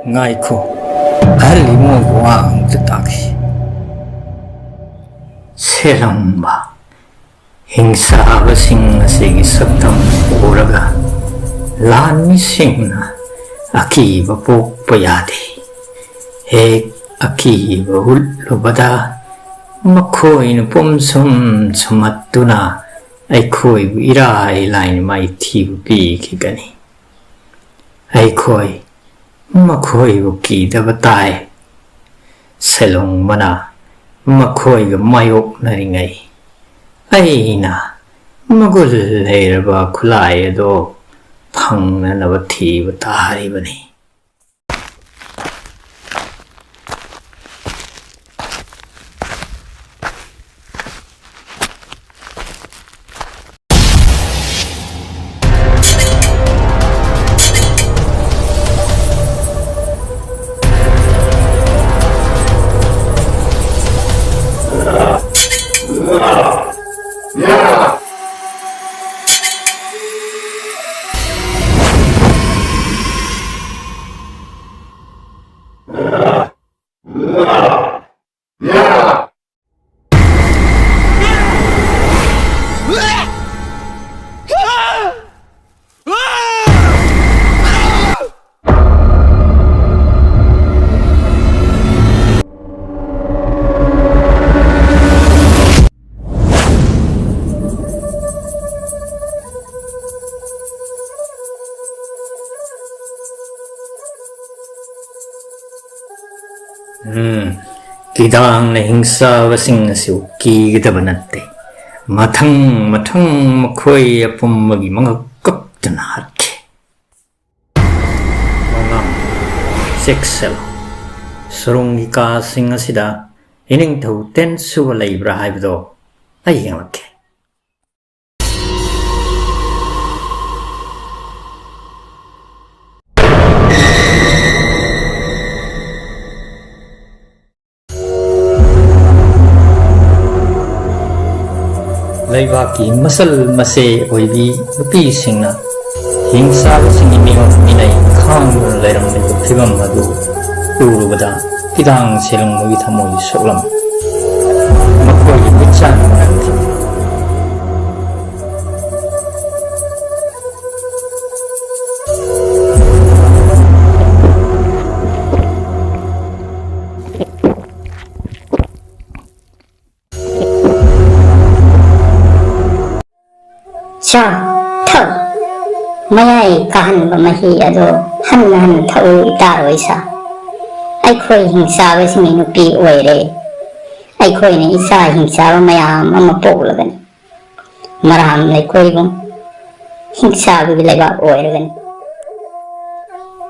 Ngaiku, Ali mo buang tataki. Selamba, hingsa basing sige sabtang uraga, lani singna, akiba po payade. Hek akiba hulubada, makoy na pumsum sumatuna, ay koy iray lain may tibi kigani. Ay koy, makoy ki dabatay, selong mana, makoy mayok na ringay. Ay na, magulay ba kulay do, pang na nabati batari ba ni? Kidang na hingsa wasing nasiw kikita ba natin? Matang makoy apong magi mga kaptanahat. Mga seksel. Surong ikasing nga sida, ining tau tensu walay brahay bdo, ay ang laki. Laibaki masal mase oibi nupisingna hingsa singi mingok minay khang lairang ni phibam adu urubada kidang selong mugi thamoi soklam makoi michan nanti Cha, thâu, mayai kahan ba mahi ado han thâu itaro isa. Ay koy hingsa ba singi nupi oire. Ay koy na isa hingsa ba maya mamapolagan. Maraham na koy bang hingsa ba bilay ba oire gan.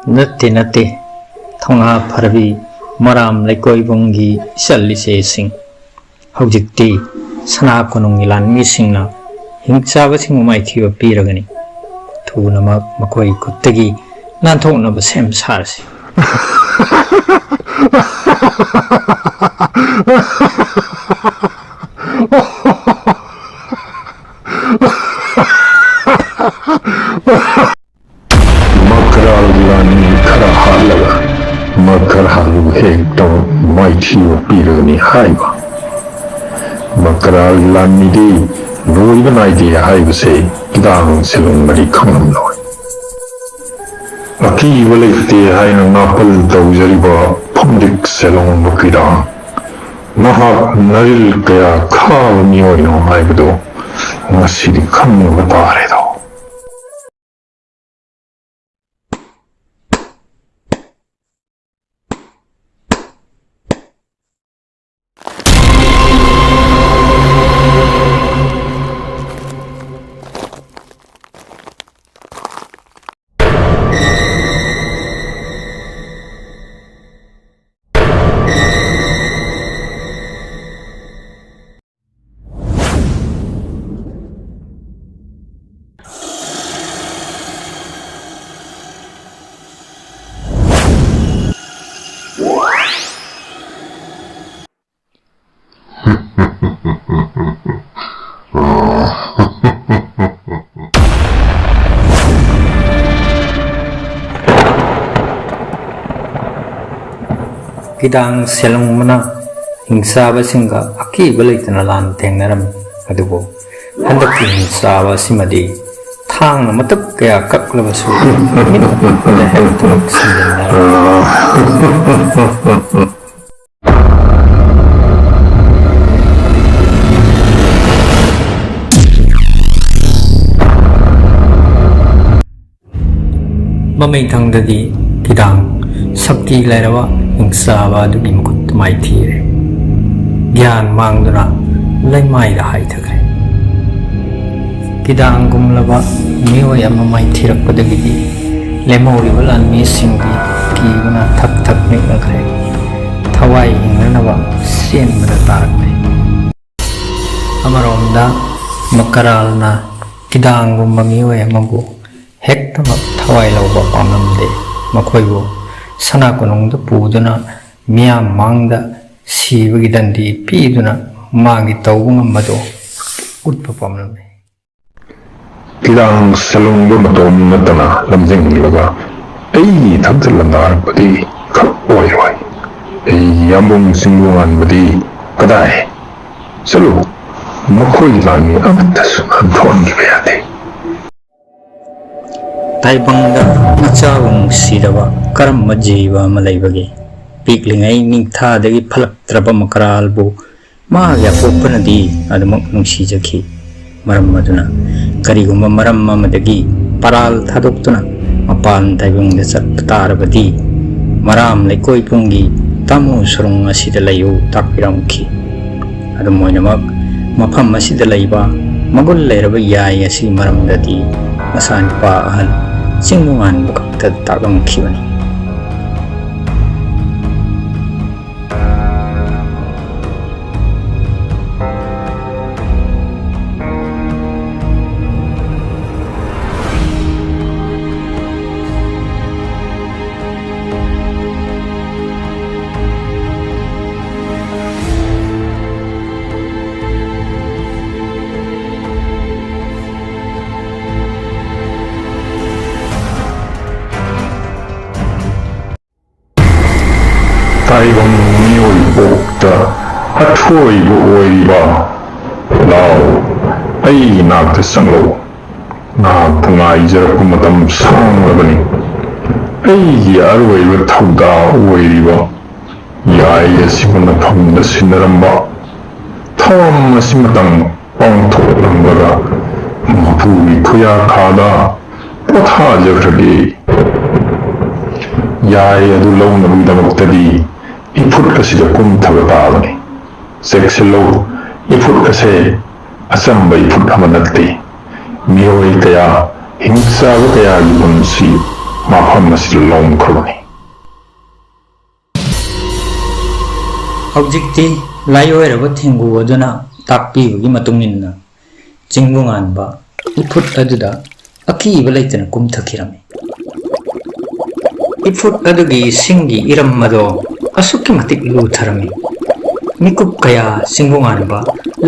Nati, thonga parabi maram lai koy bongi salli se sing. Haujikti sana konong ilan missing na hingsa basing umay thiwa piragani thu namak makoi kuttagi nanthok na basem sarsi makral lani khara halaga makar halu hekto mai thiwa piragani haiba makral lani di Noi ba nai di hai ba se kidang selong mari khanam loi aki wale ti hai na napal dau jari ba phumdik selong ba kidang naha naril kaya kha ni oi no hai ba do ngasi di kham ba pare do ꯀꯤꯗꯥꯡ ꯁꯦꯂꯨꯡꯕꯅ ꯍꯤꯡꯆꯥꯕꯁꯤꯡꯒ ꯑꯀꯤꯕ ꯂꯩꯇꯅ ꯂꯥꯟ ꯊꯦꯡꯅꯔꯝꯃꯤ ꯑꯗꯨꯕꯨ ꯍꯟꯗꯛꯀꯤ ꯍꯤꯡꯆꯥꯕ ꯑꯁꯤꯃꯗꯤ ꯊꯥꯡꯅ ꯃꯇꯞ ꯀꯌꯥ ꯀꯛꯂꯕꯁꯨ ꯃꯤꯠꯇ ꯍꯦꯛꯇꯃꯛ ꯁꯤꯟꯖꯤꯟꯅꯔꯝꯃꯤ ꯃꯃꯩꯊꯪꯗꯗꯤ ꯀꯤꯗꯥꯡ ꯁꯛꯇꯤ ꯂꯩꯔꯕ ꯍꯤꯡꯆꯥꯕ ꯑꯗꯨꯒꯤ ꯃꯈꯨꯠꯇ ꯃꯥꯏꯊꯤꯔꯦ ꯒ꯭ꯌꯥꯟ ꯃꯥꯡꯗꯨꯅ ꯂꯩꯃꯥꯏꯗ ꯍꯥꯏꯊꯈ꯭ꯔꯦ ꯀꯤꯗꯥꯡꯒꯨꯝꯂꯕ ꯃꯤꯑꯣꯏ ꯑꯃ ꯃꯥꯏꯊꯤꯔꯛꯄꯗꯒꯤꯗꯤ ꯂꯦꯝꯍꯧꯔꯤꯕ ꯂꯥꯟꯃꯤꯁꯤꯡꯗꯤ ꯀꯤꯕꯅ ꯊꯛ ꯊꯛ ꯅꯤꯛꯅꯈ꯭ꯔꯦ ꯊꯋꯥꯏ ꯍꯤꯡꯅꯅꯕ ꯆꯦꯟꯕꯗ ꯇꯥꯔꯛꯂꯦ ꯑꯃꯔꯣꯝꯗ ꯃꯀꯔꯥꯜꯅ ꯀꯤꯗꯥꯡꯒꯨꯝꯕ ꯃꯤꯑꯣꯏ ꯑꯃꯕꯨ ꯍꯦꯛꯇꯃꯛ ꯊꯋꯥꯏ ꯂꯧꯕ ꯄꯥꯝꯂꯝꯗꯦ ꯃꯈꯣꯏꯕꯨ ꯁꯅꯥ ꯀꯣꯅꯨꯡꯗ ꯄꯨꯗꯨꯅ ꯃꯤꯌꯥꯝ ꯃꯥꯡꯗ ꯁꯤꯕꯒꯤ ꯗꯟꯗꯤ ꯄꯤꯗꯨꯅ ꯃꯥꯒꯤ ꯇꯧꯕ ꯉꯝꯕꯗꯣ ꯎꯠꯄ ꯄꯥꯝꯂꯝꯃꯤ ꯀꯤꯗꯥꯡ ꯁꯦꯂꯨꯡꯕ ꯃꯇꯣꯝ ꯅꯠꯇꯅ ꯂꯝꯖꯤꯡꯂꯒ ꯑꯩꯒꯤ ꯏꯊꯛꯇ ꯂꯟꯗꯥꯔꯛꯄꯗꯤ ꯈꯛ ꯑꯣꯏꯔꯣꯏ ꯑꯩꯒꯤ ꯌꯥꯝꯕꯨꯡ ꯆꯤꯡꯕꯨ ꯉꯥꯟꯕꯗꯤ ꯀꯗꯥꯏ ꯆꯠꯂꯨ ꯃꯈꯣꯏꯒꯤ ꯂꯥꯟꯃꯤ ꯑꯃꯠꯇꯁꯨ ꯍꯟꯊꯣꯛꯍꯟꯈꯤꯕ ꯌꯥꯗꯦ ꯇꯥꯏꯕꯪꯗ ꯃꯆꯥꯕꯨ ꯅꯨꯡꯁꯤꯗꯕ ꯀꯔꯝꯕ ꯖꯤꯕ ꯑꯃ ꯂꯩꯕꯒꯦ ꯄꯤꯛꯂꯤꯉꯩ ꯅꯤꯡꯊꯥꯗꯒꯤ ꯐꯠꯂꯛꯇ꯭ꯔꯕ ꯃꯀꯔꯥꯜꯕꯨ ꯃꯥꯒꯤ ꯑꯄꯣꯛꯄꯅꯗꯤ ꯑꯗꯨꯃꯛ ꯅꯨꯡꯁꯤꯖꯈꯤ ꯃꯔꯝ ꯑꯗꯨꯅ ꯀꯔꯤꯒꯨꯝꯕ ꯃꯔꯝ ꯑꯃꯗꯒꯤ ꯄꯔꯥꯜ ꯊꯥꯗꯣꯛꯇꯨꯅ ꯃꯄꯥꯟ ꯇꯥꯏꯕꯪꯗ ꯆꯠꯄ ꯇꯥꯔꯕꯗꯤ ꯃꯔꯥꯝ ꯂꯩꯀꯣꯏꯄꯨꯡꯒꯤ ꯇꯥꯃꯨ ꯁꯨꯔꯨꯡ ꯑꯁꯤꯗ ꯂꯩꯌꯨ ꯇꯥꯛꯄꯤꯔꯝꯈꯤ ꯑꯗꯨꯝ ꯑꯣꯏꯅꯃꯛ ꯃꯐꯝ ꯑꯁꯤꯗ ꯂꯩꯕ ꯃꯒꯨꯟ ꯂꯩꯔꯕ ꯌꯥꯏ ꯑꯁꯤ ꯃꯔꯝꯗꯗꯤ ꯃꯆꯥꯅꯨꯄꯥ ꯑꯍꯜ ꯆꯤꯡꯕꯨ ꯉꯥꯟꯕ ꯈꯛꯇ ꯇꯥꯛꯂꯝꯈꯤꯕꯅꯤ ꯇꯥꯏꯕꯪ ꯃꯤꯑꯣꯏ ꯄꯣꯛꯇ ꯑꯊꯣꯏꯕ ꯑꯣꯏꯔꯤꯕ ꯂꯥꯎ ꯑꯩꯒꯤ ꯅꯥꯛꯇ ꯆꯪꯂꯛꯎ ꯅꯍꯥꯛꯄꯨ ꯉꯥꯏꯖꯔꯛꯄ ꯃꯇꯝ ꯁꯥꯡꯂꯕꯅꯤ ꯑꯩꯒꯤ ꯑꯔꯣꯏꯕ ꯊꯧꯗꯥ ꯑꯣꯏꯔꯤꯕ ꯌꯥꯏ ꯑꯁꯤꯕꯨ ꯅꯐꯝꯗ ꯁꯤꯟꯅꯔꯝꯕ ꯊꯧꯔꯝ ꯑꯁꯤꯃꯇꯪ ꯄꯥꯡꯊꯣꯛꯂꯝꯂꯒ ꯃꯄꯨꯒꯤ ꯈꯨꯌꯥꯈꯥꯗ ꯄꯣꯊꯥꯖꯈ꯭ꯔꯒꯦ ꯌꯥꯏ ꯑꯗꯨ ꯂꯧꯅꯕꯒꯤꯗꯃꯛꯇꯗꯤ ꯏꯐꯨꯠ ꯑꯁꯤꯗ ꯀꯨꯝꯊꯕ ꯇꯥꯕꯅꯤ ꯆꯦꯛꯁꯤꯜꯂꯨ ꯏꯐꯨꯠ ꯑꯁꯦ ꯑꯆꯝꯕ ꯏꯐꯨꯠ ꯑꯃ ꯅꯠꯇꯦ ꯃꯤꯑꯣꯏ ꯀꯌꯥ ꯍꯤꯡꯆꯥꯕ ꯀꯌꯥꯒꯤ ꯄꯨꯟꯁꯤ ꯃꯐꯝ ꯑꯁꯤꯗ ꯂꯧꯈ꯭ꯔꯕꯅꯤ ꯍꯧꯖꯤꯛꯇꯤ ꯂꯥꯏꯑꯣꯏꯔꯕ ꯊꯦꯡꯒꯨ ꯑꯗꯨꯅ ꯇꯥꯛꯄꯤꯕꯒꯤ ꯃꯇꯨꯡ ꯏꯟꯅ ꯆꯤꯡꯕꯨ ꯉꯥꯟꯕ ꯏꯐꯨꯠ ꯑꯗꯨꯗ ꯑꯀꯤꯕ ꯂꯩꯇꯅ ꯀꯨꯝꯊꯈꯤꯔꯝꯃꯤ ꯏꯐꯨꯠ ꯑꯗꯨꯒꯤ ꯏꯁꯤꯡꯒꯤ ꯏꯔꯝ ꯑꯗꯣ ꯑꯁꯨꯛꯀꯤ ꯃꯇꯤꯛ ꯂꯨꯊꯔꯝꯃꯤ ꯃꯤꯀꯨꯞ ꯀꯌꯥ ꯆꯤꯡꯕꯨ ꯉꯥꯟꯕ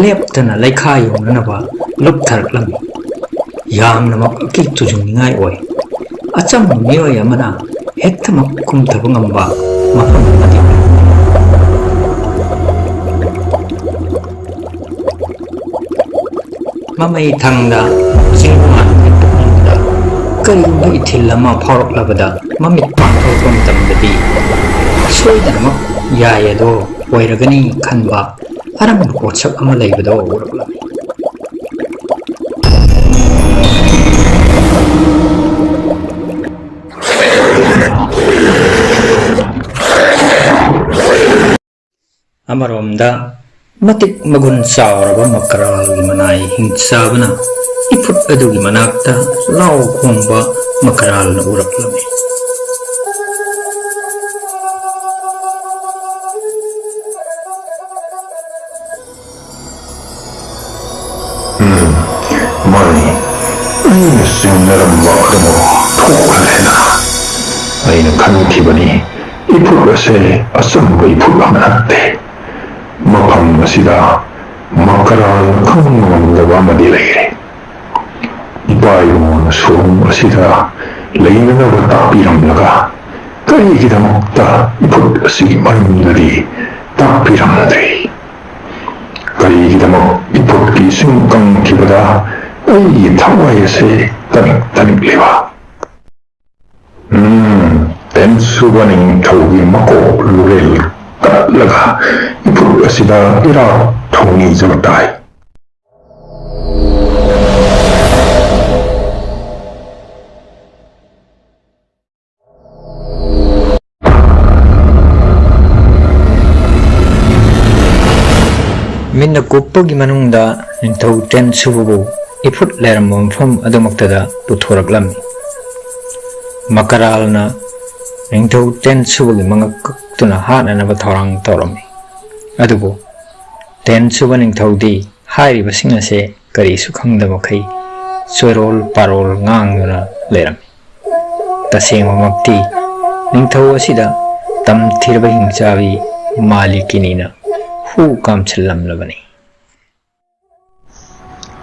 ꯂꯦꯞꯇꯅ ꯂꯩꯈꯥ ꯌꯧꯅꯅꯕ ꯂꯨꯞꯊꯔꯛꯂꯝꯃꯤ ꯌꯥꯝꯅꯃꯛ ꯑꯀꯤ ꯇꯨꯖꯨꯡꯅꯤꯡꯉꯥꯏ ꯑꯣꯏ ꯑꯆꯝꯕ ꯃꯤꯑꯣꯏ ꯑꯃꯅ ꯍꯦꯛꯇꯃꯛ ꯀꯨꯝꯊꯕ ꯉꯝꯕ ꯃꯐꯝ ꯑꯃꯗꯤ ꯃꯃꯩ ꯊꯪꯗ ꯆꯤꯡꯕꯨ ꯉꯥꯟꯕꯒꯤ ꯄꯨꯛꯅꯤꯡꯗ ꯀꯔꯤꯒꯨꯝꯕ ꯏꯊꯤꯜ ꯑꯃ ꯐꯥꯎꯔꯛꯂꯕꯗ ꯃꯃꯤꯠ ꯄꯥꯡꯊꯣꯛꯄ ꯃꯇꯝꯗꯗꯤ ꯁꯣꯏꯗꯅꯃꯛ ꯌꯥꯏ ꯑꯗꯣ ꯑꯣꯏꯔꯒꯅꯤ ꯈꯟꯕ ꯑꯔꯪꯕ ꯄꯣꯠꯁꯛ ꯑꯃ ꯂꯩꯕꯗꯣ ꯎꯔꯛꯂꯝꯃꯤ ꯑꯃꯔꯣꯝꯗ ꯃꯇꯤꯛ ꯃꯒꯨꯟ ꯆꯥꯎꯔꯕ ꯃꯀꯔꯥꯜꯒꯤ ꯃꯅꯥꯏ ꯍꯤꯡꯆꯥꯕꯅ ꯏꯐꯨꯠ ꯑꯗꯨꯒꯤ ꯃꯅꯥꯛꯇ ꯂꯥꯎ ꯈꯣꯡꯕ ꯃꯀꯔꯥꯜꯅ ꯎꯔꯛꯂꯝꯃꯤ ꯃꯥꯅꯤ ꯑꯩꯅ ꯆꯤꯡꯅꯔꯝꯕ ꯑꯗꯨꯃꯛ ꯊꯣꯛꯍꯜꯂꯦꯅ ꯑꯩꯅ ꯈꯟꯈꯤꯕꯅꯤ ꯏꯐꯨꯠ ꯑꯁꯦ ꯑꯆꯝꯕ ꯏꯐꯨꯠ ꯑꯃ ꯅꯠꯇꯦ ꯃꯐꯝ ꯑꯁꯤꯗ ꯃꯀꯔꯥꯜꯅ ꯈꯪꯕ ꯉꯝꯗꯕ ꯑꯃꯗꯤ ꯂꯩꯔꯦ ꯏꯄꯥ ꯏꯄꯨꯅ ꯁꯨꯔꯨꯡ ꯑꯁꯤꯗ ꯂꯩꯅꯅꯕ ꯇꯥꯛꯄꯤꯔꯝꯂꯒ ꯀꯔꯤꯒꯤꯗꯃꯛꯇ ꯏꯐꯨꯠ ꯑꯁꯤꯒꯤ ꯃꯔꯝꯗꯗꯤ ꯇꯥꯛꯄꯤꯔꯝꯗ꯭ꯔꯤ? ꯀꯔꯤꯒꯤꯗꯃꯛ ꯏꯐꯨꯠꯀꯤ ꯏꯁꯤꯡ ꯀꯪꯈꯤꯕꯗ ꯑꯩꯒꯤ ꯊꯋꯥꯏ ꯑꯁꯤ ꯇꯅꯤꯛ ꯇꯅꯤꯛꯂꯤꯕ? ꯇꯦꯟꯁꯨꯕ ꯅꯤꯡꯊꯧꯒꯤ ꯃꯀꯣꯛ ꯂꯨꯔꯦꯜ ꯀꯠꯂꯒ ꯏꯐꯨꯠ ꯑꯁꯤꯗ ꯏꯔꯥꯛ ꯊꯧꯅꯤꯖꯕ ꯇꯥꯏ꯫ ꯃꯤꯠꯅ ꯀꯨꯞꯄꯒꯤ ꯃꯅꯨꯡꯗ ꯅꯤꯡꯊꯧ ꯇꯦꯟꯁꯨꯕꯕꯨ ꯏꯐꯨꯠ ꯂꯩꯔꯝꯕ ꯃꯐꯝ ꯑꯗꯨꯃꯛꯇꯗ ꯄꯨꯊꯣꯔꯛꯂꯝꯃꯤ꯫ ꯃꯀꯔꯥꯜꯅ ꯅꯤꯡꯊꯧ ꯇꯦꯟꯁꯨꯕꯒꯤ ꯃꯉꯛ ꯀꯛꯇꯨꯅ ꯍꯥꯠꯅꯅꯕ ꯊꯧꯔꯥꯡ ꯇꯧꯔꯝꯃꯤ꯫ ꯑꯗꯨꯕꯨ ꯇꯦꯟꯁꯨꯕ ꯅꯤꯡꯊꯧꯗꯤ ꯍꯥꯏꯔꯤꯕꯁꯤꯡ ꯑꯁꯤ ꯀꯔꯤꯁꯨ ꯈꯪꯗꯕꯃꯈꯩ ꯆꯣꯏꯔꯣꯜ ꯄꯥꯔꯣꯜ ꯉꯥꯡꯗꯨꯅ ꯂꯩꯔꯝꯃꯤ꯫ ꯇꯁꯦꯡꯕꯃꯛꯇꯤ ꯅꯤꯡꯊꯧ ꯑꯁꯤꯗ ꯇꯝꯊꯤꯔꯕ ꯍꯤꯡꯆꯥꯕꯤ ꯃꯥꯂꯤꯀꯤꯅꯤꯅ ꯍꯨ ꯀꯥꯝꯁꯤꯜꯂꯝꯂꯕꯅꯤ꯫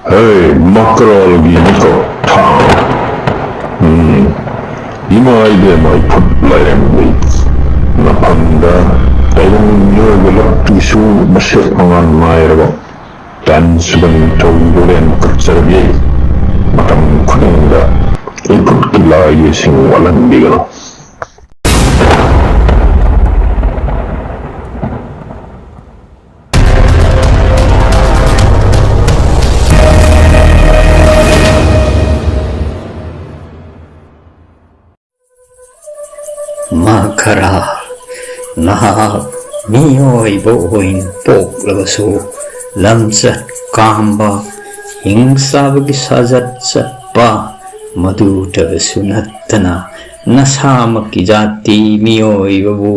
Hey, ꯃꯀꯔꯥꯜꯒꯤ ꯃꯤꯀꯞ ꯊꯥꯡ! ꯏꯃꯥ ꯏꯕꯦꯝꯃ ꯏꯐꯨꯠ ꯂꯥꯏꯔꯦꯝꯕꯤ, ꯃꯐꯝꯗ ꯇꯥꯏꯕꯪ ꯃꯤꯑꯣꯏꯕ ꯂꯛꯇꯨꯁꯨ ꯃꯁꯦꯛ ꯃꯉꯥꯜ ꯅꯥꯏꯔꯕ ꯇꯦꯟꯁꯨꯕ ꯅꯤꯡꯊꯧ ꯂꯣꯔꯦꯟ ꯀꯠꯆꯔꯒꯦ꯫ ꯃꯇꯝ ꯈꯨꯗꯤꯡꯗ ꯏꯐꯨꯠꯀꯤ ꯂꯥꯏꯁꯤꯡ ꯋꯥꯠꯍꯟꯕꯤꯒꯅꯨ꯫ ꯃꯀꯔꯥꯜ, ꯅꯍꯥꯛ ꯃꯤꯑꯣꯏꯕ ꯑꯣꯏꯅ ꯄꯣꯛꯂꯕꯁꯨ ꯂꯝꯆꯠ ꯀꯥꯝꯕ, ꯍꯤꯡꯆꯥꯕꯒꯤ ꯁꯥꯖꯠ ꯆꯠꯄ ꯃꯗꯨꯇꯁꯨ ꯅꯠꯇꯅ ꯅꯁꯥꯃꯛꯀꯤ ꯖꯥꯇꯤ ꯃꯤꯑꯣꯏꯕꯕꯨ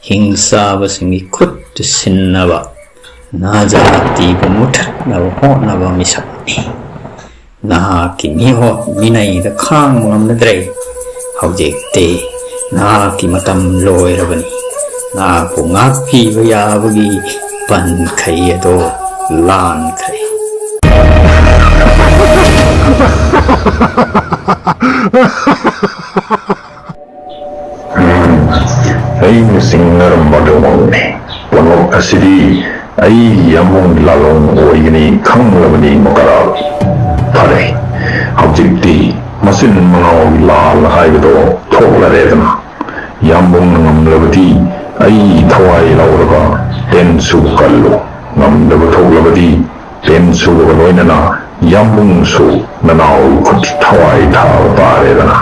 ꯍꯤꯡꯆꯥꯕꯁꯤꯡꯒꯤ ꯈꯨꯠꯇ ꯁꯤꯟꯅꯕ, ꯅꯖꯥꯇꯤꯕꯨ ꯃꯨꯊꯠꯅꯕ ꯍꯣꯠꯅꯕ ꯃꯤꯁꯛꯅꯤ꯫ ꯅꯍꯥꯛꯀꯤ ꯃꯤꯑꯣꯠ ꯃꯤꯅꯩꯗ ꯈꯥꯡꯕ ꯉꯝꯅꯗ꯭ꯔꯦ꯫ ꯍꯧꯖꯤꯛꯇꯤ ꯅꯍꯥꯛꯀꯤ ꯃꯇꯝ ꯂꯣꯏꯔꯕꯅꯤ꯫ ꯅꯍꯥꯛꯄꯨ ꯉꯥꯛꯄꯤꯕ ꯌꯥꯕꯒꯤ ꯄꯟꯈꯩ ꯑꯗꯣ ꯂꯥꯟꯈ꯭ꯔꯦ꯫ ꯑꯩꯅ ꯆꯤꯡꯅꯔꯝꯕ ꯑꯗꯨꯃꯛꯅꯤ꯫ ꯄꯣꯠꯂꯝ ꯑꯁꯤꯗꯤ ꯑꯩꯒꯤ ꯌꯥꯝꯕꯨꯡ ꯂꯥꯂꯣꯡ ꯑꯣꯏꯒꯅꯤ ꯈꯪꯂꯕꯅꯤ ꯃꯀꯔꯥꯜ꯫ ꯐꯔꯦ, ꯍꯧꯖꯤꯛꯇꯤ ꯃꯆꯤꯟ ꯃꯅꯥꯎꯒꯤ ꯂꯥꯜ ꯍꯥꯏꯕꯗꯣ ꯊꯣꯛꯂꯔꯦꯗꯅ꯫ ꯌꯥꯝꯕꯨꯡꯅ ꯉꯝꯂꯕꯗꯤ ꯑꯩ ꯊꯋꯥꯏ ꯂꯧꯔꯒ ꯇꯦꯟꯁꯨꯕ ꯀꯜꯂꯨ, ꯉꯝꯗꯕ ꯊꯣꯛꯂꯕꯗꯤ ꯇꯦꯟꯁꯨꯕꯒ ꯂꯣꯏꯅꯅ ꯌꯥꯝꯕꯨꯡꯁꯨ ꯅꯅꯥꯎ ꯈꯨꯠ ꯊꯋꯥꯏ ꯊꯥꯕ ꯇꯥꯔꯦꯗꯅ꯫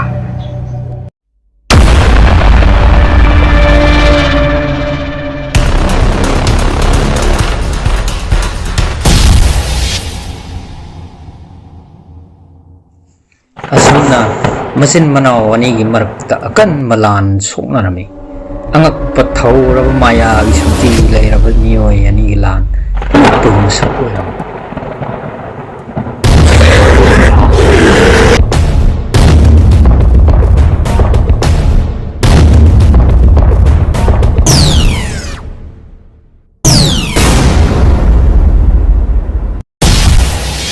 ꯑꯁꯨꯝꯅ ꯃꯆꯤꯟ ꯃꯅꯥꯎ ꯑꯅꯤꯒꯤ ꯃꯔꯛꯇ ꯑꯀꯟꯕ ꯂꯥꯟ ꯁꯣꯛꯅꯔꯝꯃꯤ꯫ ꯑꯉꯛꯄ ꯊꯧꯔꯕ ꯃꯥꯌꯥꯒꯤ ꯁꯛꯇꯤ ꯂꯩꯔꯕ ꯃꯤꯑꯣꯏ ꯑꯅꯤꯒꯤ ꯂꯥꯟ ꯑꯉꯛꯄ ꯃꯁꯛ ꯑꯣꯏꯔꯝꯃꯤ꯫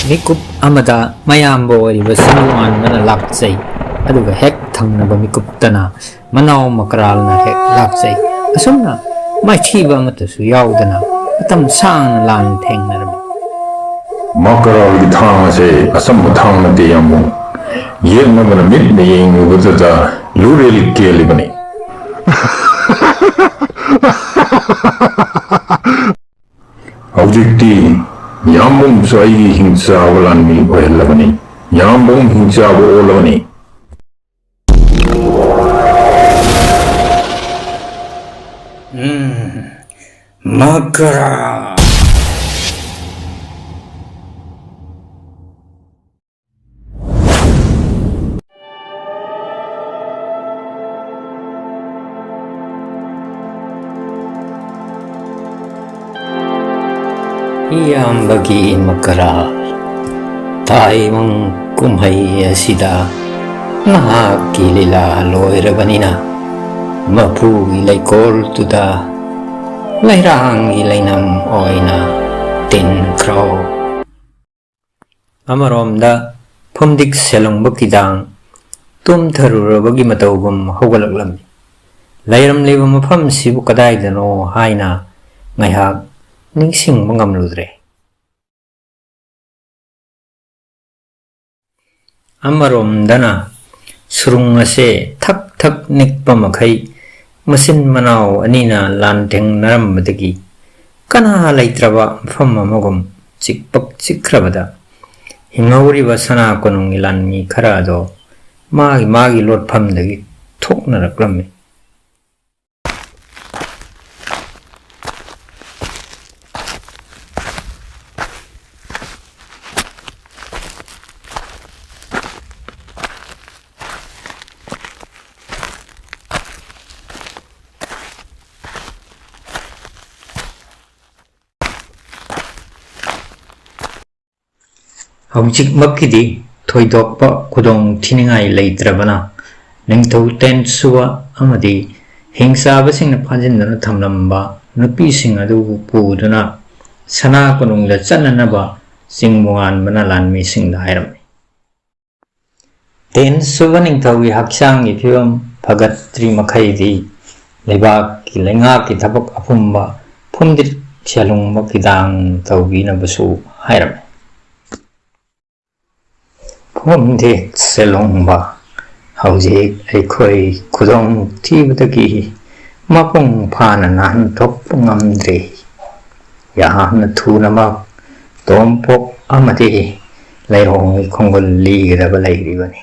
ꯃꯤꯀꯨꯞ ꯑꯃꯗ ꯃꯌꯥꯝꯕ ꯑꯣꯏꯔꯤꯕ ꯁꯤꯡꯂꯨꯉꯥꯟꯕꯅ ꯂꯥꯛꯆꯩ, ꯑꯗꯨꯒ ꯍꯦꯛ ꯊꯪꯅꯕ ꯃꯤꯀꯨꯞꯇꯅ ꯃꯅꯥꯎ ꯃꯀꯔꯥꯜꯅ ꯍꯦꯛ ꯂꯥꯛꯆꯩ꯫ ꯑꯁꯨꯝꯅ ꯃꯥꯏꯊꯤꯕ ꯑꯃꯠꯇꯁꯨ ꯌꯥꯎꯗꯅ ꯃꯇꯝ ꯁꯥꯡꯅ ꯂꯥꯟ ꯊꯦꯡꯅꯔꯝꯃꯤ꯫ ꯃꯀꯔꯥꯜꯒꯤ ꯊꯥꯡ ꯑꯁꯤ ꯑꯆꯝꯕ ꯊꯥꯡ ꯅꯠꯇꯦ ꯌꯥꯝꯕꯨꯡ꯫ ꯌꯦꯛꯅꯕꯅ ꯃꯤꯠꯅ ꯌꯦꯡꯂꯨꯕꯗꯨꯗ ꯂꯨꯔꯦꯜ ꯀꯦꯜꯂꯤꯕꯅꯤ꯫ ꯍꯧꯖꯤꯛꯇꯤ ꯌꯥꯝꯕꯨꯡꯁꯨ ꯑꯩꯒꯤ ꯍꯤꯡꯆꯥꯕ ꯂꯥꯟꯃꯤ ꯑꯣꯏꯍꯜꯂꯕꯅꯤ꯫ ꯌꯥꯝꯕꯨꯡ ꯍꯤꯡꯆꯥꯕ ꯑꯣꯜꯂꯕꯅꯤ꯫ ꯃꯀꯔꯥꯜ! ꯏꯌꯥꯝꯕꯒꯤ ꯃꯀꯔꯥꯜ, ꯇꯥꯏꯕꯪ ꯀꯨꯝꯍꯩ ꯑꯁꯤꯗ ꯅꯍꯥꯛꯀꯤ ꯂꯤꯂꯥ ꯂꯣꯏꯔꯕꯅꯤꯅ ꯃꯄꯨꯒꯤ ꯂꯩꯀꯣꯜꯗꯨꯗ ꯂꯩꯔꯥꯡꯒꯤ ꯂꯩꯅꯝ ꯑꯣꯏꯅ ꯇꯤꯟꯈ꯭ꯔꯣ꯫ ꯑꯃꯔꯣꯝꯗ ꯐꯨꯝꯗꯤꯛ ꯁꯦꯂꯨꯡꯕ ꯀꯤꯗꯥꯡ ꯇꯨꯝꯊꯔꯨꯔꯕꯒꯤ ꯃꯇꯧꯒꯨꯝ ꯍꯧꯒꯠꯂꯛꯂꯝꯃꯤ꯫ ꯂꯩꯔꯝꯂꯤꯕ ꯃꯐꯝꯁꯤꯕꯨ ꯀꯗꯥꯏꯗꯅꯣ ꯍꯥꯏꯅ ꯉꯥꯏꯍꯥꯛ ꯅꯤꯡꯁꯤꯡꯕ ꯉꯝꯂꯨꯗ꯭ꯔꯦ꯫ ꯑꯃꯔꯣꯝꯗꯅ ꯁꯨꯔꯨꯡ ꯑꯁꯦ ꯊꯛ ꯊꯛ ꯅꯤꯛꯄ ꯃꯈꯩ ꯃꯆꯤꯟ ꯃꯅꯥꯎ ꯑꯅꯤꯅ ꯂꯥꯟꯊꯦꯡꯅꯔꯝꯕꯗꯒꯤ ꯀꯅꯥ ꯂꯩꯇ꯭ꯔꯕ ꯃꯐꯝ ꯑꯃꯒꯨꯝ ꯆꯤꯛꯄꯛ ꯆꯤꯛꯈ꯭ꯔꯕꯗ ꯍꯤꯡꯍꯧꯔꯤꯕ ꯁꯅꯥ ꯀꯣꯅꯨꯡꯒꯤ ꯂꯥꯟꯃꯤ ꯈꯔ ꯑꯗꯣ ꯃꯥꯒꯤ ꯂꯣꯠꯐꯝꯗꯒꯤ ꯊꯣꯛꯅꯔꯛꯂꯝꯃꯤ꯫ ꯍꯧꯖꯤꯛꯃꯛꯀꯤꯗꯤ ꯊꯣꯏꯗꯣꯛꯄ ꯈꯨꯗꯣꯡ ꯊꯤꯅꯤꯡꯉꯥꯏ ꯂꯩꯇ꯭ꯔꯕꯅ ꯅꯤꯡꯊꯧ ꯇꯦꯟꯁꯨꯕ ꯑꯃꯗꯤ ꯍꯤꯡꯆꯥꯕꯁꯤꯡꯅ ꯐꯥꯖꯤꯟꯗꯨꯅ ꯊꯝꯂꯝꯕ ꯅꯨꯄꯤꯁꯤꯡ ꯑꯗꯨꯕꯨ ꯄꯨꯗꯨꯅ ꯁꯅꯥ ꯀꯣꯅꯨꯡꯗ ꯆꯠꯅꯅꯕ ꯆꯤꯡꯃꯨꯉꯥꯟꯕꯅ ꯂꯥꯟꯃꯤꯁꯤꯡꯗ ꯍꯥꯏꯔꯝꯃꯤ꯫ ꯇꯦꯟꯁꯨꯕ ꯅꯤꯡꯊꯧꯒꯤ ꯍꯛꯆꯥꯡꯒꯤ ꯐꯤꯕꯝ ꯐꯒꯠꯇ꯭ꯔꯤ ꯃꯈꯩꯗꯤ ꯂꯩꯉꯥꯛꯀꯤ ꯊꯕꯛ ꯑꯄꯨꯝꯕ ꯐꯨꯝꯗꯤꯠ ꯁꯦꯜꯍꯨꯡꯕ ꯈꯤꯗꯥꯡ ꯇꯧꯕꯤꯅꯕꯁꯨ ꯍꯥꯏꯔꯝꯃꯤ꯫ ꯐꯨꯝꯗꯤꯠ ꯁꯦꯜꯍꯨꯡꯕ ꯍꯧꯖꯤꯛ ꯑꯩꯈꯣꯏ ꯈꯨꯗꯣꯡ ꯊꯤꯕꯗꯒꯤ ꯃꯄꯨꯡ ꯐꯥꯅ ꯅꯥꯟꯊꯣꯛꯄ ꯉꯝꯗ꯭ꯔꯤ꯫ ꯌꯥꯝꯅ ꯊꯨꯅꯃꯛ ꯇꯣꯝꯄꯣꯛ ꯑꯃꯗꯤ ꯂꯩꯔꯣꯡꯒꯤ ꯈꯣꯡꯒꯨꯜ ꯂꯤꯒꯗꯕ ꯂꯩꯔꯤꯕꯅꯤ꯫